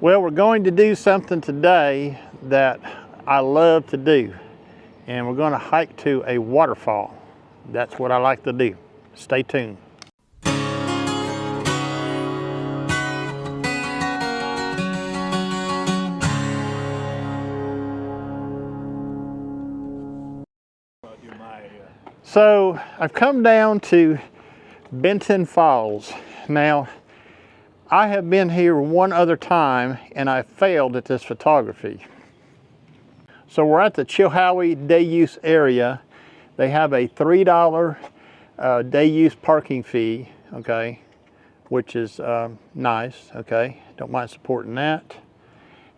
Well, we're going to do something today that I love to do, and we're going to hike to a waterfall. That's what I like to do. Stay tuned. So I've come down to Benton Falls. Now, I have been here one other time and I failed at this photography. So we're at the Chilhowie day use area. They have a $3 day use parking fee, okay, which is nice, okay, don't mind supporting that.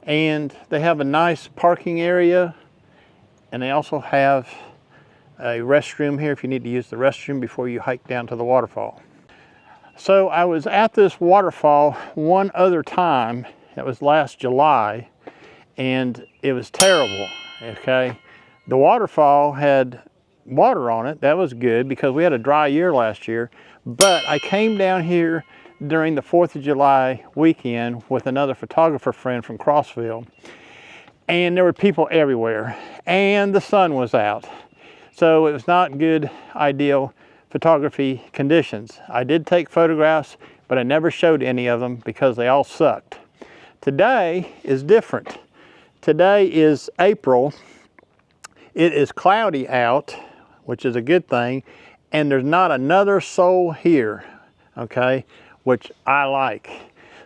And they have a nice parking area, and they also have a restroom here if you need to use the restroom before you hike down to the waterfall. So I was at this waterfall one other time, that was last July, and it was terrible, okay? The waterfall had water on it, that was good because we had a dry year last year, but I came down here during the 4th of July weekend with another photographer friend from Crossville, and there were people everywhere, and the sun was out. So it was not good, ideal photography conditions. I did take photographs, but I never showed any of them because they all sucked. Today is different. Today is April. It is cloudy out, which is a good thing, and there's not another soul here, okay, which I like.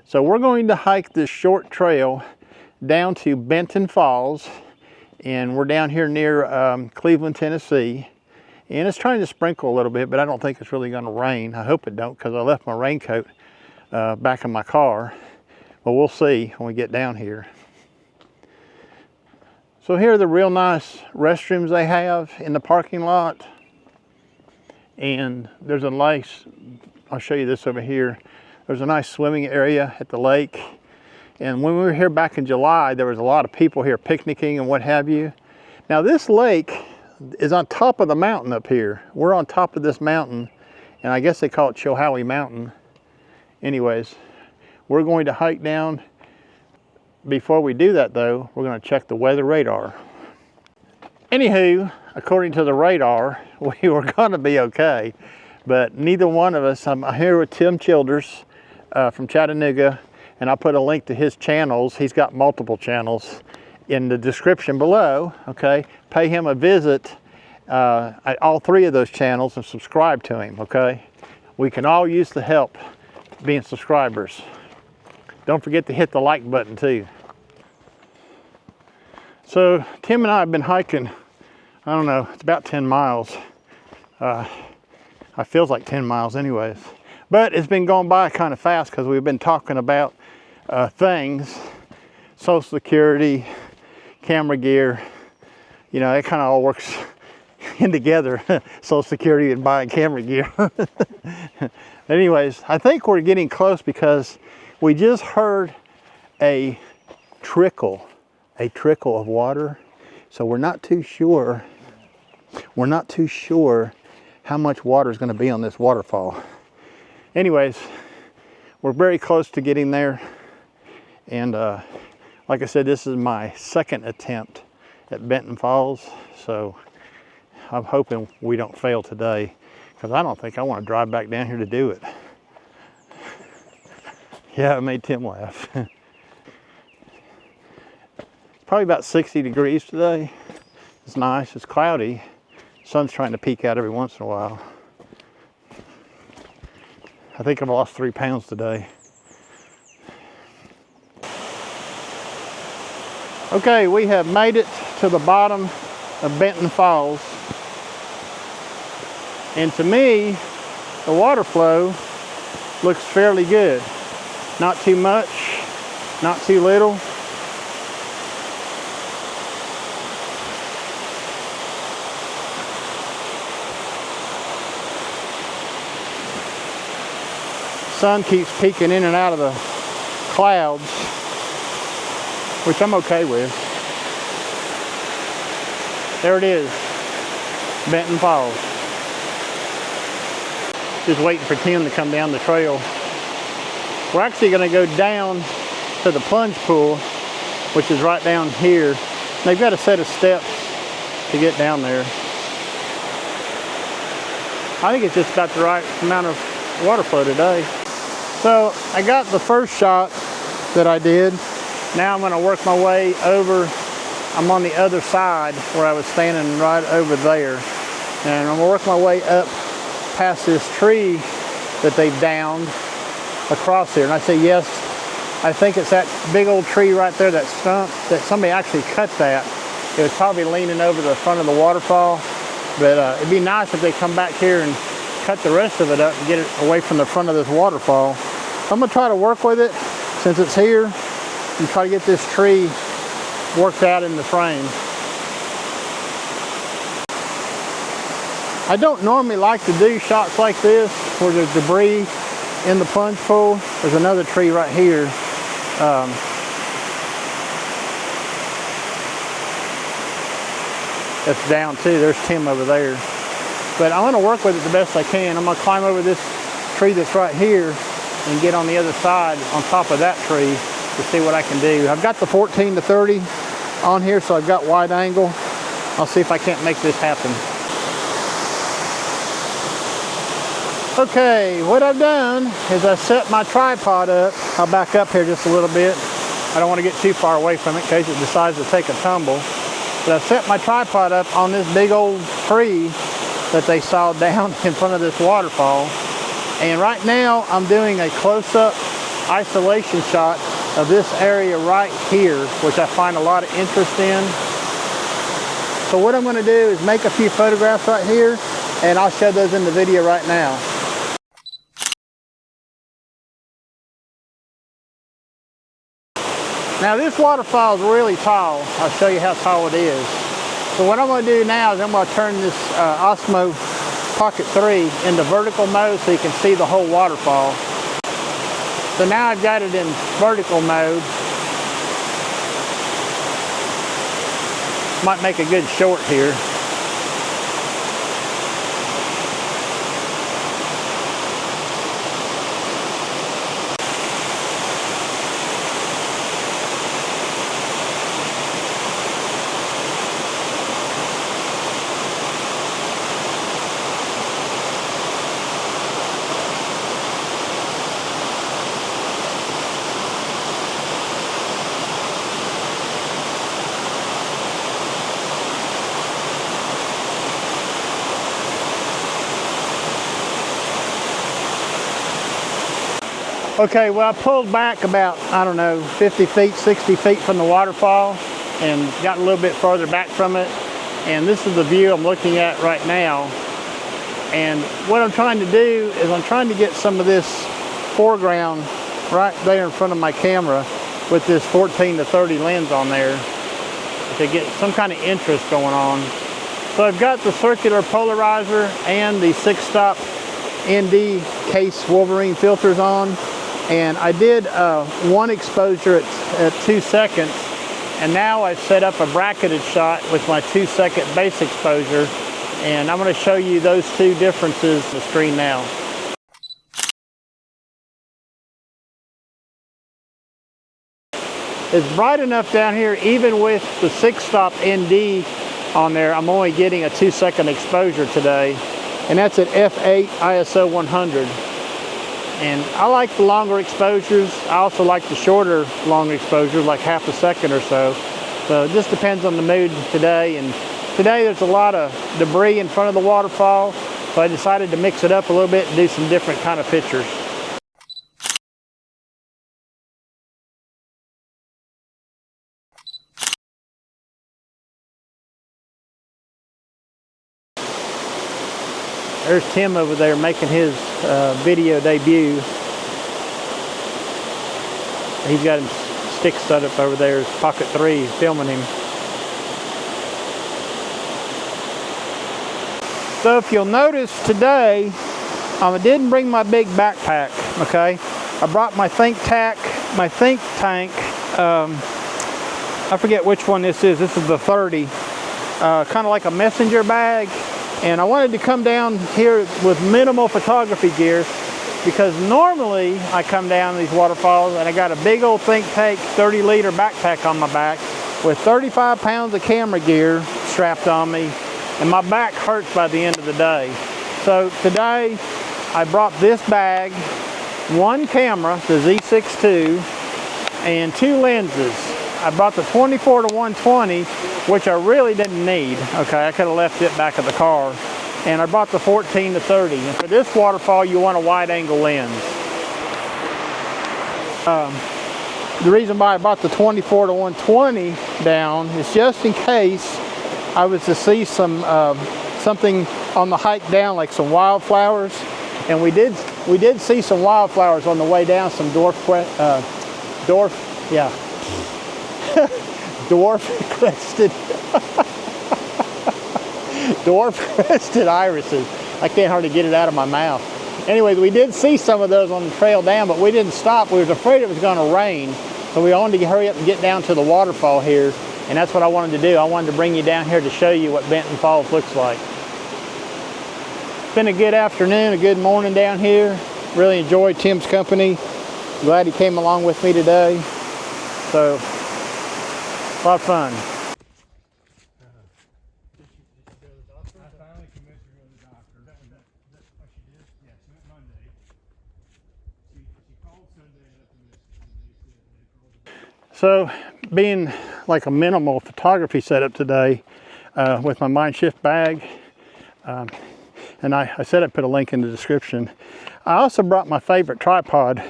So we're going to hike this short trail down to Benton Falls, and we're down here near Cleveland, Tennessee. And it's trying to sprinkle a little bit, but I don't think it's really going to rain. I hope it don't, because I left my raincoat back in my car. But we'll see when we get down here. So here are the real nice restrooms they have in the parking lot. And there's a nice, I'll show you this over here. There's a nice swimming area at the lake. And when we were here back in July, there was a lot of people here picnicking and what have you. Now this lake is on top of the mountain up here. We're on top of this mountain, and I guess they call it Chilhowie Mountain. Anyways, we're going to hike down. Before we do that though, we're going to check the weather radar. Anywho, according to the radar, we were going to be okay, but neither one of us, I'm here with Tim Childers from Chattanooga, and I'll put a link to his channels. He's got multiple channels in the description below, okay? Pay him a visit at all 3 of those channels and subscribe to him, okay? We can all use the help being subscribers. Don't forget to hit the like button too. So Tim and I have been hiking, I don't know, it's about 10 miles. It feels like 10 miles anyways. But it's been going by kind of fast because we've been talking about things, Social Security, camera gear, you know, it kind of all works in together, Social Security and buying camera gear. Anyways, I think we're getting close because we just heard a trickle of water. So we're not too sure how much water is going to be on this waterfall. Anyways, we're very close to getting there. And like I said, this is my 2nd attempt at Benton Falls, so I'm hoping we don't fail today, because I don't think I want to drive back down here to do it. Yeah, it made Tim laugh. It's probably about 60 degrees today. It's nice, it's cloudy. Sun's trying to peek out every once in a while. I think I've lost 3 pounds today. Okay, we have made it to the bottom of Benton Falls. And to me, the water flow looks fairly good. Not too much, not too little. Sun keeps peeking in and out of the clouds, which I'm okay with. There it is, Benton Falls. Just waiting for Tim to come down the trail. We're actually going to go down to the plunge pool, which is right down here. They've got a set of steps to get down there. I think it's just about the right amount of water flow today. So I got the first shot that I did. Now I'm going to work my way over. I'm on the other side where I was standing right over there. And I'm going to work my way up past this tree that they've downed across here. And I say, yes, I think it's that big old tree right there, that stump, that somebody actually cut that. It was probably leaning over the front of the waterfall. But it'd be nice if they come back here and cut the rest of it up and get it away from the front of this waterfall. I'm going to try to work with it since it's here and try to get this tree worked out in the frame. I don't normally like to do shots like this where there's debris in the plunge pool. There's another tree right here. That's down too. There's Tim over there. But I'm going to work with it the best I can. I'm going to climb over this tree that's right here and get on the other side on top of that tree to see what I can do. I've got the 14 to 30 on here, so I've got wide angle. I'll see if I can't make this happen. Okay, what I've done is I set my tripod up. I'll back up here just a little bit. I don't want to get too far away from it in case it decides to take a tumble. But I've set my tripod up on this big old tree that they sawed down in front of this waterfall. And right now I'm doing a close-up isolation shot of this area right here, which I find a lot of interest in. So what I'm going to do is make a few photographs right here, and I'll show those in the video right now. Now this waterfall is really tall. I'll show you how tall it is. So what I'm going to do now is I'm going to turn this Osmo Pocket 3 into vertical mode so you can see the whole waterfall. So now I've got it in vertical mode. Might make a good short here. Okay, well I pulled back about, I don't know, 50 feet, 60 feet from the waterfall and got a little bit further back from it. And this is the view I'm looking at right now. And what I'm trying to do is I'm trying to get some of this foreground right there in front of my camera with this 14 to 30 lens on there to get some kind of interest going on. So I've got the circular polarizer and the 6-stop ND case Wolverine filters on. And I did one exposure at 2 seconds, and now I've set up a bracketed shot with my 2-second base exposure, and I'm going to show you those two differences on the screen now. It's bright enough down here, even with the 6-stop ND on there, I'm only getting a 2-second exposure today, and that's at f8 ISO 100. And I like the longer exposures. I also like the shorter long exposures, like half a second or so. So it just depends on the mood today. And today there's a lot of debris in front of the waterfall, so I decided to mix it up a little bit and do some different kind of pictures. There's Tim over there making his video debut. He's got his stick set up over there, his Pocket 3, filming him. So if you'll notice today, I didn't bring my big backpack, okay? I brought my think tank. I forget which one this is. This is the 30, kind of like a messenger bag. And I wanted to come down here with minimal photography gear because normally I come down these waterfalls and I got a big old think tank 30-liter backpack on my back with 35 pounds of camera gear strapped on me, and my back hurts by the end of the day. So today I brought this bag, one camera, the Z6ii, and two lenses. I brought the 24 to 120, which I really didn't need. Okay, I could have left it back at the car. And I brought the 14 to 30. And for this waterfall, you want a wide angle lens. The reason why I brought the 24 to 120 down is just in case I was to see some something on the hike down, like some wildflowers. And we did see some wildflowers on the way down, some dwarf crested irises. I can't hardly get it out of my mouth. Anyway, we did see some of those on the trail down, but we didn't stop. We was afraid it was going to rain, so we wanted to hurry up and get down to the waterfall here, and that's what I wanted to do. I wanted to bring you down here to show you what Benton Falls looks like. It's been a good afternoon, a good morning down here. Really enjoyed Tim's company. Glad he came along with me today. So, a lot of fun. So, being like a minimal photography setup today with my Mind Shift bag, and I said I'd put a link in the description. I also brought my favorite tripod,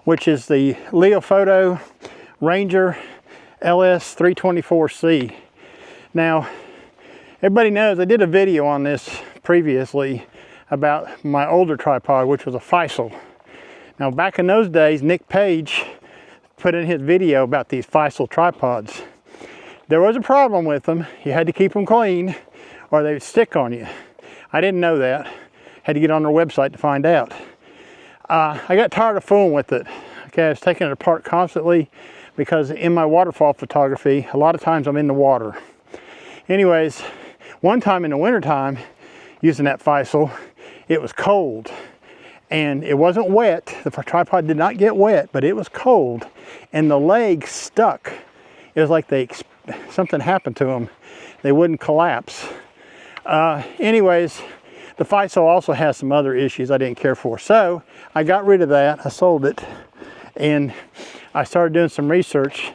which is the Leofoto Ranger LS324C. Now, everybody knows I did a video on this previously about my older tripod, which was a Faisal. Now, back in those days, Nick Page put in his video about these Faisal tripods. There was a problem with them. You had to keep them clean or they would stick on you. I didn't know that. Had to get on their website to find out. I got tired of fooling with it. Okay, I was taking it apart constantly because in my waterfall photography, a lot of times I'm in the water. Anyways, one time in the wintertime, using that Faisal, it was cold. And it wasn't wet. The tripod did not get wet, but it was cold. And the legs stuck. It was like something happened to them. They wouldn't collapse. Anyways, the Faisal also has some other issues I didn't care for. So I got rid of that. I sold it. And I started doing some research.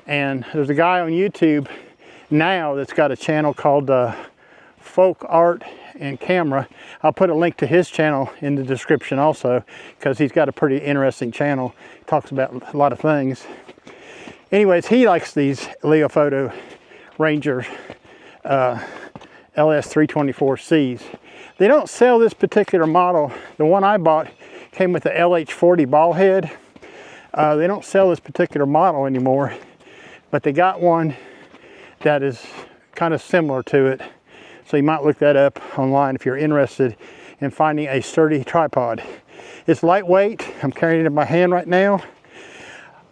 And there's a guy on YouTube now that's got a channel called Folk Art and Camera. I'll put a link to his channel in the description also, because he's got a pretty interesting channel. He talks about a lot of things. Anyways, he likes these Leofoto Ranger LS324Cs. They don't sell this particular model. The one I bought came with the LH40 ball head. They don't sell this particular model anymore, but they got one that is kind of similar to it. So you might look that up online if you're interested in finding a sturdy tripod. It's lightweight. I'm carrying it in my hand right now.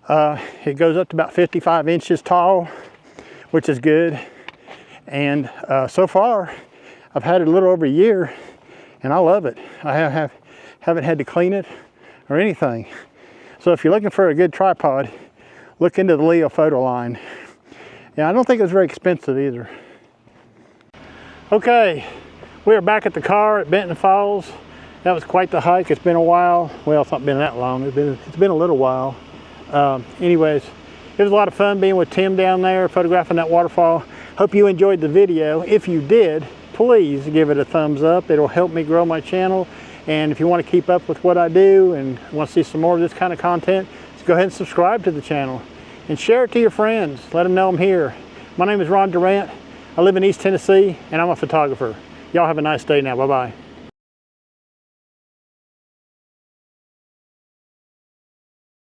It goes up to about 55 inches tall, which is good. And so far, I've had it a little over a year, and I love it. I haven't had to clean it or anything. So if you're looking for a good tripod, look into the Leofoto line. Yeah, I don't think it's very expensive either. Okay, we are back at the car at Benton Falls. That was quite the hike. It's been a while. Well, it's not been that long. It's been a little while. Anyways, it was a lot of fun being with Tim down there, photographing that waterfall. Hope you enjoyed the video. If you did, please give it a thumbs up. It'll help me grow my channel. And if you want to keep up with what I do and want to see some more of this kind of content, just go ahead and subscribe to the channel and share it to your friends. Let them know I'm here. My name is Ron Durant. I live in East Tennessee, and I'm a photographer. Y'all have a nice day now. Bye-bye.